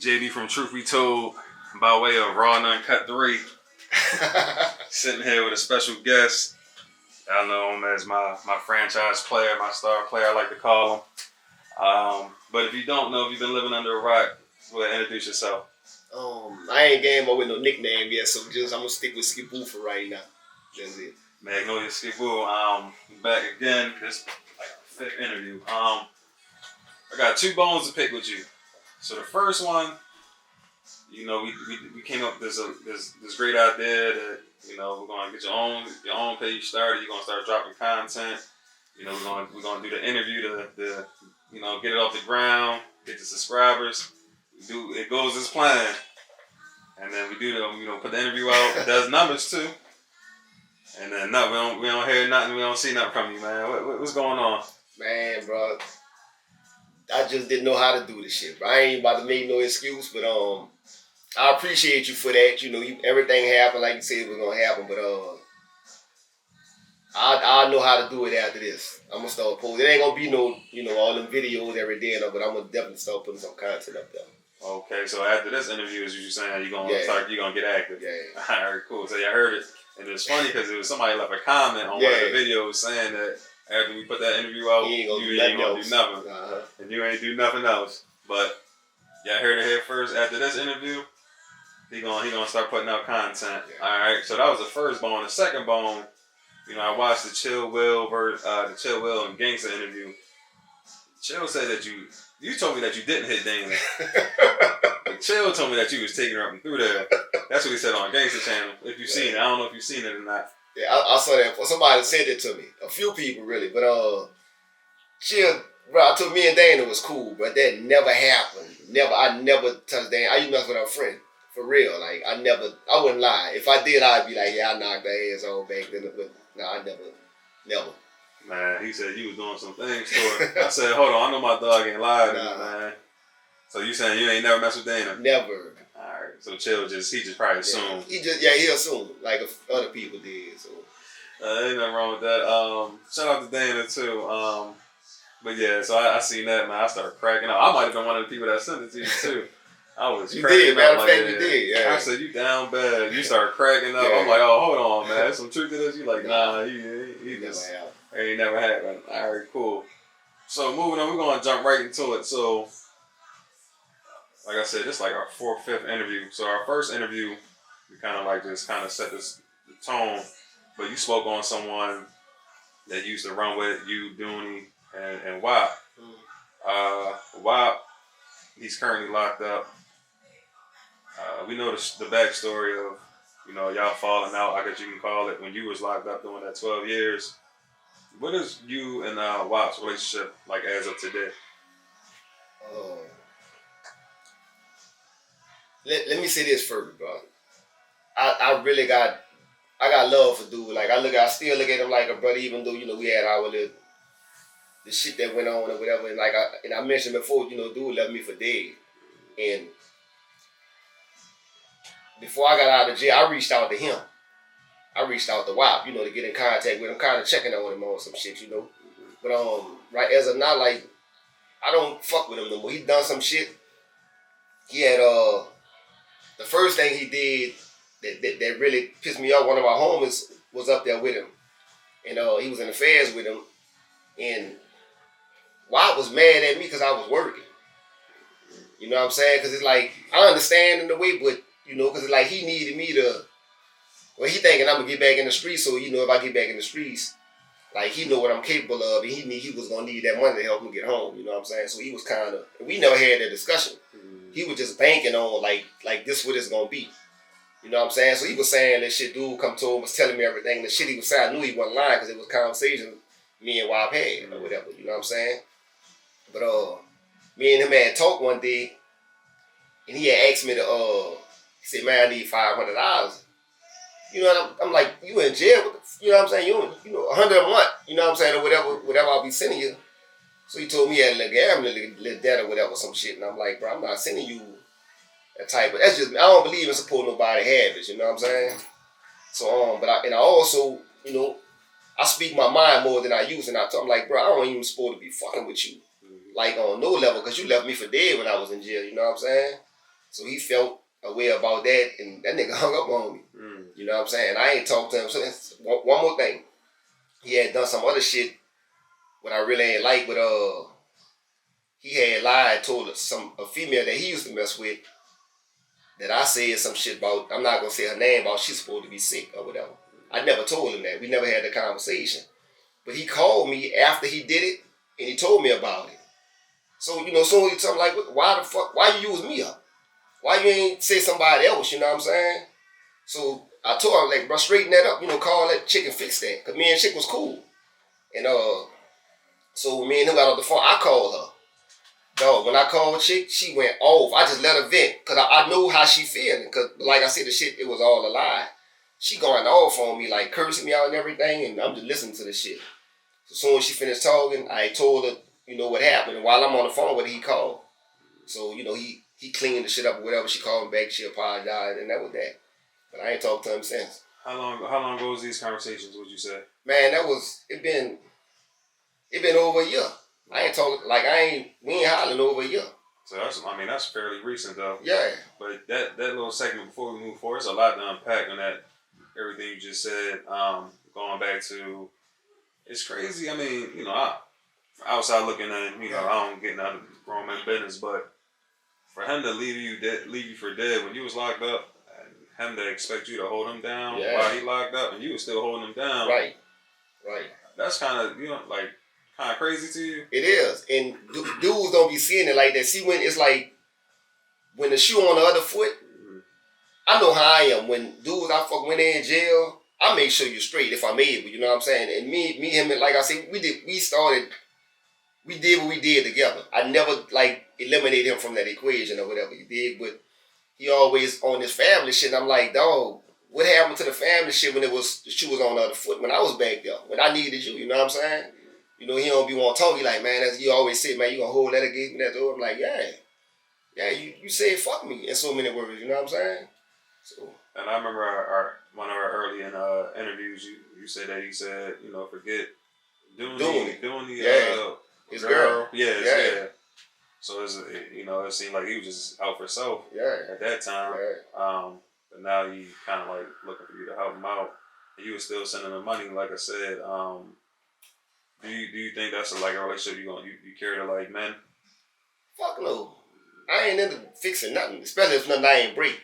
JD from Truth Be Told, by way of Raw and Uncut 3. Sitting here with a special guest. I know him as my franchise player, my star player, I like to call him. But if you don't know, if you've been living under a rock, go ahead and introduce yourself. I ain't game up with no nickname yet, so I'm gonna stick with Skiboo for right now. That's it. Magnolia Skiboo. Back again. This like our 5th interview. I got 2 bones to pick with you. So the first one, you know, we came up with this great idea that, you know, we're gonna get your own page started. You're gonna start dropping content. You know, we're gonna do the interview to you know, get it off the ground, get the subscribers. It goes as planned, and then we put the interview out. It does numbers too, and then we don't hear nothing. We don't see nothing from you, man. What's going on? Man, bro, I just didn't know how to do this shit, bro. I ain't about to make no excuse, but I appreciate you for that. You know, everything happened like you said it was gonna happen, but I know how to do it after this. I'm gonna start posting. It ain't gonna be no, you know, all them videos every day, but I'm gonna definitely start putting some content up there. Okay, so after this interview, as you saying, you're gonna get active. Yeah. All right, cool. So you heard it, and it's funny because it was somebody left a comment on one of the videos saying that after we put that interview out, you ain't gonna do nothing, and you ain't do nothing else. But y'all heard it here first. After this interview, he gonna start putting out content. Yeah. All right. So that was the first bone. The second bone, you know, I watched the Chill Will and Gangsta interview. Chill said that you told me that you didn't hit Dana. But Chill told me that you was taking her up and through there. That's what he said on Gangsta channel. If you've seen it, I don't know if you've seen it or not. Yeah, I saw that. Somebody said it to me. A few people really, but Chill, bro. I told me and Dana was cool, but that never happened. I never touched Dana. I used to mess with her friend. For real, like I wouldn't lie. If I did, I'd be like, yeah, I knocked her ass on back then. But no, I never. Man, he said you was doing some things to her. I said, hold on, I know my dog ain't lying to you, man. So you saying you ain't never messed with Dana? Never. All right. So Chill he just probably assumed. He assumed like other people did. So ain't nothing wrong with that. Shout out to Dana too. But yeah, so I seen that, man. I started cracking up. I might have been one of the people that sent it to you too. I was cracking up like that. You did, yeah. I said, you down bad. You started cracking up. Yeah. I'm like, oh, hold on, man. There's some truth to this. You like, nah, he just ain't never happened. All right, cool. So moving on, we're going to jump right into it. So, like I said, this is like our 4th, 5th interview. So our first interview, we kind of like just kind of set the tone. But you spoke on someone that used to run with you, Dooney, and Whop. Whop, he's currently locked up. We know the backstory of, you know, y'all falling out, I guess you can call it, when you was locked up doing that 12 years. What is you and Whop's relationship like as of today? Let me say this first, bro. I really got love for dude. Like I still look at him like a brother, even though, you know, we had our little the shit that went on or whatever. And I mentioned before, you know, dude left me for dead. And before I got out of jail, I reached out to him. I reached out to Whop, you know, to get in contact with him, kind of checking on him on some shit, you know. But right as of now, like, I don't fuck with him no more. He done some shit. He had the first thing he did that really pissed me off. One of our homies was up there with him, and he was in affairs with him, and Whop was mad at me because I was working. You know what I'm saying? Because it's like, I understand in the way, but you know, because it's like he needed me to, well, he thinking I'm going to get back in the streets, so, you know, if I get back in the streets, like, he know what I'm capable of, and he was going to need that money to help me get home, you know what I'm saying? So he was kind of, we never had that discussion. He was just banking on, like this what it's going to be. You know what I'm saying? So he was saying that shit, dude come to him, was telling me everything, the shit he was saying, I knew he wasn't lying, because it was conversation me and Whop had, or whatever, you know what I'm saying? But, me and him had talked one day, and he had asked me to, he said, man, I need $500. You know, I'm like, you in jail? You know what I'm saying? You know, 100 a month. You know what I'm saying? Or whatever I'll be sending you. So he told me he had a little debt or whatever, some shit. And I'm like, bro, I'm not sending you that type of, that's just, I don't believe in supporting nobody habits. You know what I'm saying? So, but I also, you know, I speak my mind more than I use. And I'm like, bro, I don't even supposed to be fucking with you. Like on no level, because you left me for dead when I was in jail. You know what I'm saying? So he felt a way about that, and that nigga hung up on me. You know what I'm saying? I ain't talked to him since. One more thing. He had done some other shit what I really ain't like, but he had lied, told a female that he used to mess with that I said some shit about, I'm not gonna say her name, about she's supposed to be sick or whatever. I never told him that. We never had the conversation. But he called me after he did it, and he told me about it. So, soon he told me, like, why the fuck, why you use me up? Why you ain't say somebody else, you know what I'm saying? So I told him, like, bro, straighten that up, call that chick and fix that. Because me and chick was cool. And so when me and him got off the phone, I called her. Dog, when I called chick, she went off. I just let her vent. Because I know how she feeling. Because, like I said, the shit, it was all a lie. She going off on me, like, cursing me out and everything. And I'm just listening to the shit. So as soon as she finished talking, I told her, what happened. And while I'm on the phone with her, he called. So, he cleaned the shit up or whatever. She called me back. She apologized. And that was that. But I ain't talked to him since. How long ago was these conversations, would you say? Man, it been over a year. I ain't talking, like, we ain't hollering over a year. So that's fairly recent though. Yeah. But that little segment before we move forward, there's a lot to unpack on that, everything you just said. Going back to, it's crazy. I mean, outside looking at, I don't get out of grown man business, but for him to leave you for dead when you was locked up, and him to expect you to hold him down while he locked up, and you was still holding him down. Right. That's kind of, kind of crazy to you. It is, and dudes don't be seeing it like that. See, when it's like when the shoe on the other foot, I know how I am. When dudes I fuck when they in jail, I make sure you're straight if I'm able. You know what I'm saying? And me, him, and like I said, we did what we did together. I never like eliminated him from that equation or whatever he did, but he always on this family shit. And I'm like, dog, what happened to the family shit when the shoe was on the other foot? When I was back there, when I needed you, you know what I'm saying? He don't be want to talk. He like, man, as you always say, man, you gonna hold that against me that door? I'm like, yeah, you said fuck me in so many words, you know what I'm saying? So. And I remember one of our early interviews, you said that he said, forget doing the his girl. Yeah. So it seemed like he was just out for self at that time. Yeah. But now he kind of like looking for you to help him out. And you were still sending him money, like I said. Do you think that's a relationship you care to like men? Fuck no. I ain't into fixing nothing, especially if nothing I ain't break.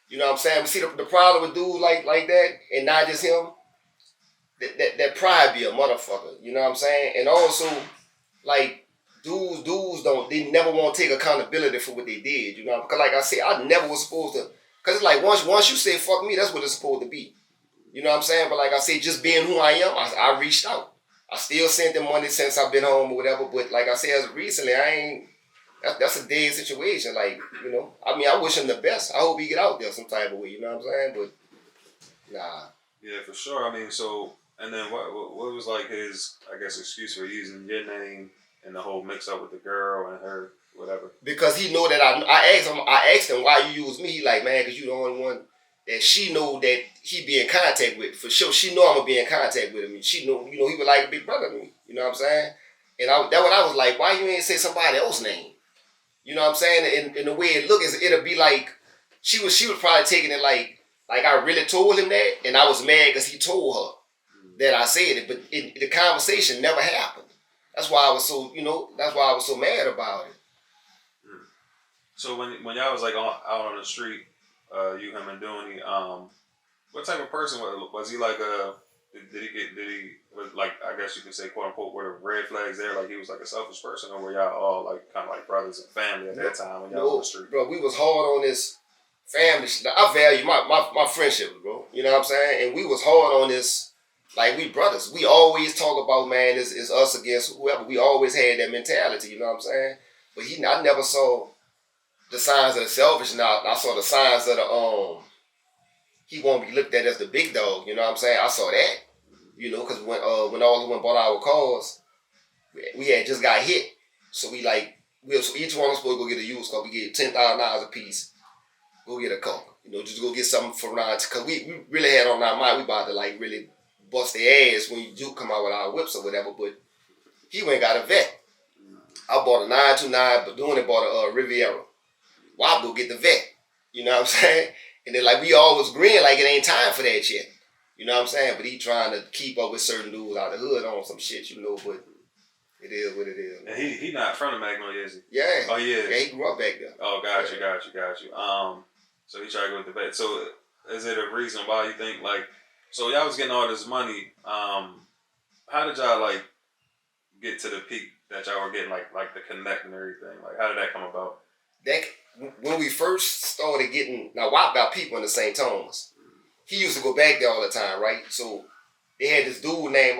You know what I'm saying? But see the problem with dudes like that, and not just him, that pride be a motherfucker. You know what I'm saying? And also, like, dudes they never want to take accountability for what they did. You know, because like I said, I never was supposed to. Because it's like once you say fuck me, that's what it's supposed to be. You know what I'm saying? But like I said, just being who I am, I reached out. I still sent them money since I've been home or whatever. But like I said, as recently, I ain't. That's a dead situation. Like, I mean, I wish him the best. I hope he get out there some type of way. You know what I'm saying? But nah. Yeah, for sure. I mean, so and then what was like his, I guess, excuse for using your name and the whole mix up with the girl and her whatever? Because he know that I asked him why you use me. He like, man, because you the only one that she know that he be in contact with. For sure, she know I'm gonna be in contact with him. She know, he was like a big brother to me. You know what I'm saying? And that what I was like, why you ain't say somebody else's name? You know what I'm saying? And the way it look is it'll be like she was probably taking it like I really told him that, and I was mad because he told her that I said it, but the conversation never happened. That's why I was so mad about it. So when y'all was like out on the street, you, him, and Dooney, what type of person was he? Like like, I guess you could say, quote unquote, were the red flags there? Like he was like a selfish person, or were y'all all like kind of like brothers and family at that time when y'all was on the street? Bro, we was hard on this family shit. I value my friendship, bro. You know what I'm saying? And we was hard on this, like we brothers. We always talk about, man, it's us against whoever. We always had that mentality, you know what I'm saying? But I never saw the signs of the selfish. Now I saw the signs of the he won't be looked at as the big dog. You know what I'm saying? I saw that. Because when all of them bought our cars, we had just got hit. So each one of us supposed to go get a used car. We get $10,000 a piece. Go get a car. Just go get something for around. Because we really had on our mind, we about to like really bust their ass when you do come out with our whips or whatever. But he went and got a vet. I bought a 929, but doing it bought a Riviera. Whop go get the vet. You know what I'm saying? And then like we always grin like it ain't time for that yet. You know what I'm saying? But he trying to keep up with certain dudes out the hood on some shit, you know, but it is what it is. And he not from the Magnolia, is he? Yeah. Oh, he is. Yeah, he grew up back there. Oh, got you. So he tried to go with the vet. So is it a reason why you think like, so y'all was getting all this money? How did y'all like get to the peak that y'all were getting like the connect and everything? Like, how did that come about? That when we first started getting, now Whop got people in the St. Thomas. He used to go back there all the time, right? So they had this dude named